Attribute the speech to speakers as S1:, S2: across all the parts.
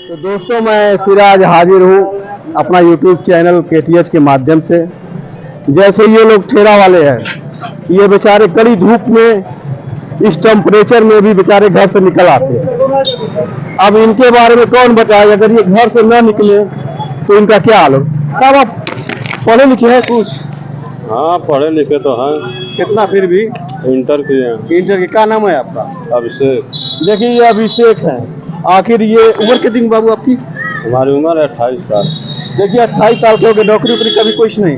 S1: तो दोस्तों, मैं फिर आज हाजिर हूँ अपना YouTube चैनल KTH के माध्यम से। जैसे ये लोग ठेला वाले हैं, ये बेचारे कड़ी धूप में, इस टेम्परेचर में भी बेचारे घर से निकल आते हैं। अब इनके बारे में कौन बताए, अगर ये घर से न निकले तो इनका क्या हाल हो। तब आप पढ़े लिखे हैं कुछ?
S2: हाँ, पढ़े लिखे तो हैं।
S1: कितना फिर भी?
S2: इंटर किए हैं।
S1: इंटर के क्या नाम है आपका?
S2: अभिषेक।
S1: देखिए, ये अभिषेक है। आखिर ये उम्र कितनी बाबू आपकी?
S2: हमारी उम्र है 28 साल।
S1: देखिए, 28 साल के हो गए, नौकरी वोकरी कभी कुछ नहीं?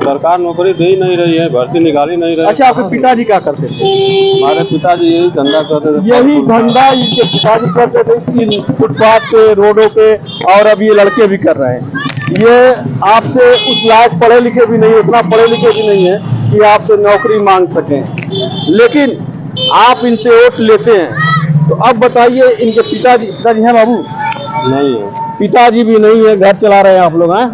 S2: सरकार नौकरी दे ही नहीं रही है, भर्ती निकाल ही नहीं रही।
S1: अच्छा, आपके पिताजी क्या करते थे?
S2: हमारे पिताजी यही धंधा करते थे।
S1: यही धंधा इनके पिताजी करते थे, इन फुटपाथ पे, रोडों पे, और अब ये लड़के भी कर रहे हैं। ये आपसे उस लायक पढ़े लिखे भी नहीं, उतना पढ़े लिखे भी नहीं है कि आपसे नौकरी मांग सकें, लेकिन आप इनसे वोट लेते हैं। तो अब बताइए, इनके पिताजी हैं बाबू?
S2: नहीं है।
S1: पिताजी भी नहीं है, घर चला रहे हैं आप लोग, हैं?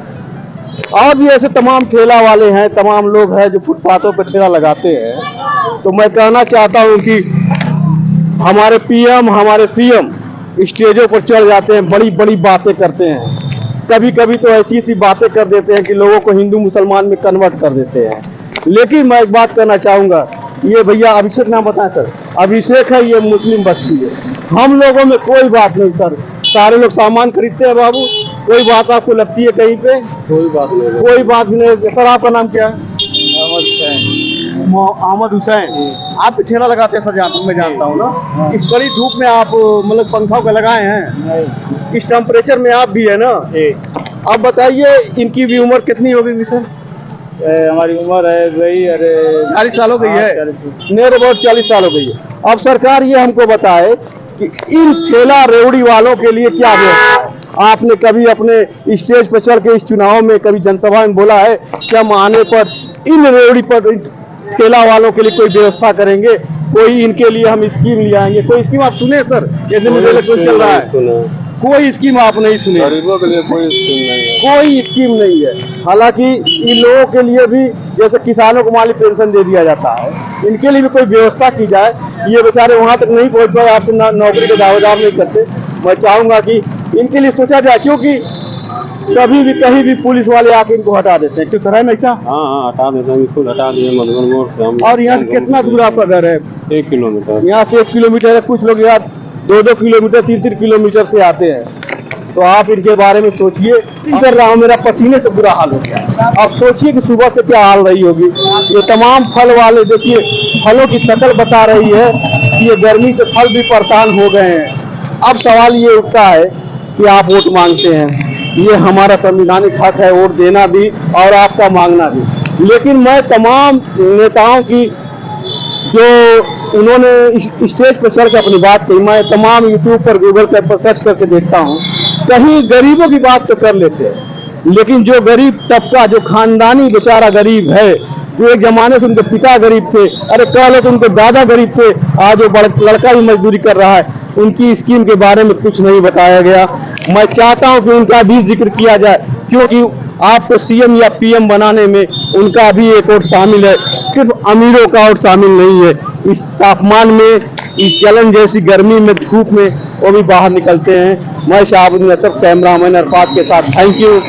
S1: और भी ऐसे तमाम ठेला वाले हैं, तमाम लोग हैं जो फुटपाथों पर ठेला लगाते हैं। तो मैं कहना चाहता हूं कि हमारे PM, हमारे CM स्टेजों पर चढ़ जाते हैं, बड़ी बड़ी बातें करते हैं। कभी कभी तो ऐसी ऐसी बातें कर देते हैं कि लोगों को हिंदू मुसलमान में कन्वर्ट कर देते हैं। लेकिन मैं एक बात कहना चाहूँगा, ये भैया अभिषेक नाम बताएं सर। अभिषेक है, ये मुस्लिम बस्ती है। हम लोगों में कोई बात नहीं सर, सारे लोग सामान खरीदते हैं बाबू। कोई बात आपको लगती है कहीं पे?
S2: कोई बात नहीं।
S1: कोई बात नहीं। सर, आपका नाम क्या है?
S2: अहमद हुसैन।
S1: अहमद हुसैन। आप ठेला लगाते हैं सर? मैं जानता हूँ ना। इस कड़ी धूप में आप मतलब पंखा को लगाए हैं, इस टेम्परेचर में आप भी है ना? अब बताइए, इनकी भी उम्र कितनी हो गई सर?
S2: हमारी उम्र है गई, अरे
S1: 40 साल हो गई है।
S2: 40।
S1: मेरे बहुत 40 साल हो गई है। अब सरकार ये हमको बताए कि इन ठेला रेवड़ी वालों के लिए क्या व्यवस्था है। आपने कभी अपने स्टेज पर चढ़ के इस चुनाव में कभी जनसभा में बोला है क्या हम आने पर इन रेवड़ी पर, ठेला वालों के लिए कोई व्यवस्था करेंगे, कोई इनके लिए हम स्कीम ले आएंगे? कोई स्कीम आप सुने सर? ये दिन इलेक्शन चल रहा है, कोई स्कीम आप नहीं सुने?
S2: गरीबों के लिए कोई स्कीम नहीं है।
S1: कोई स्कीम नहीं है। हालांकि इन लोगों के लिए भी, जैसे किसानों को माली पेंशन दे दिया जाता है, इनके लिए भी कोई व्यवस्था की जाए। ये बेचारे वहां तक नहीं पहुंच पाए, आपसे नौकरी के दावेदार नहीं करते। मैं चाहूंगा कि इनके लिए सोचा जाए, क्योंकि कभी भी कहीं भी पुलिस वाले आके इनको हटा देते हैं। क्यों सर, है ना ऐसा?
S2: हाँ, हटा देते हैं, खुद हटा दिए मधुबन मोड़ से हम।
S1: और यहाँ से कितना दूर आपका घर है?
S2: 1 किलोमीटर।
S1: यहाँ से 1 किलोमीटर है। कुछ लोग यहाँ 2-2 किलोमीटर, 3-3 किलोमीटर से आते हैं। तो आप इनके बारे में सोचिए। कर रहा हूँ, मेरा पसीने से बुरा हाल हो गया। अब सोचिए कि सुबह से क्या हाल रही होगी। ये तमाम फल वाले, देखिए फलों की शक्ल बता रही है कि ये गर्मी से फल भी परेशान हो गए हैं। अब सवाल ये उठता है कि आप वोट मांगते हैं, ये हमारा संवैधानिक हक है वोट देना भी और आपका मांगना भी। लेकिन मैं तमाम नेताओं की, जो उन्होंने स्टेज पर चढ़ कर अपनी बात कही, मैं तमाम YouTube पर, गूगल पर सर्च करके देखता हूँ, कहीं गरीबों की बात तो कर लेते हैं, लेकिन जो गरीब तबका, जो खानदानी बेचारा गरीब है, जो एक जमाने से उनके पिता गरीब थे, अरे कह लो तो उनके दादा गरीब थे, आज वो लड़का भी मजदूरी कर रहा है, उनकी स्कीम के बारे में कुछ नहीं बताया गया। मैं चाहता हूं कि उनका भी जिक्र किया जाए, क्योंकि आपको CM या PM बनाने में उनका भी एक वोट शामिल है, सिर्फ अमीरों का वोट शामिल नहीं है। इस तापमान में, इस जलन जैसी गर्मी में, धूप में वो भी बाहर निकलते हैं। मैं शाहबुद्दीन असफ, कैमरामैन अरफात के साथ। Thank you.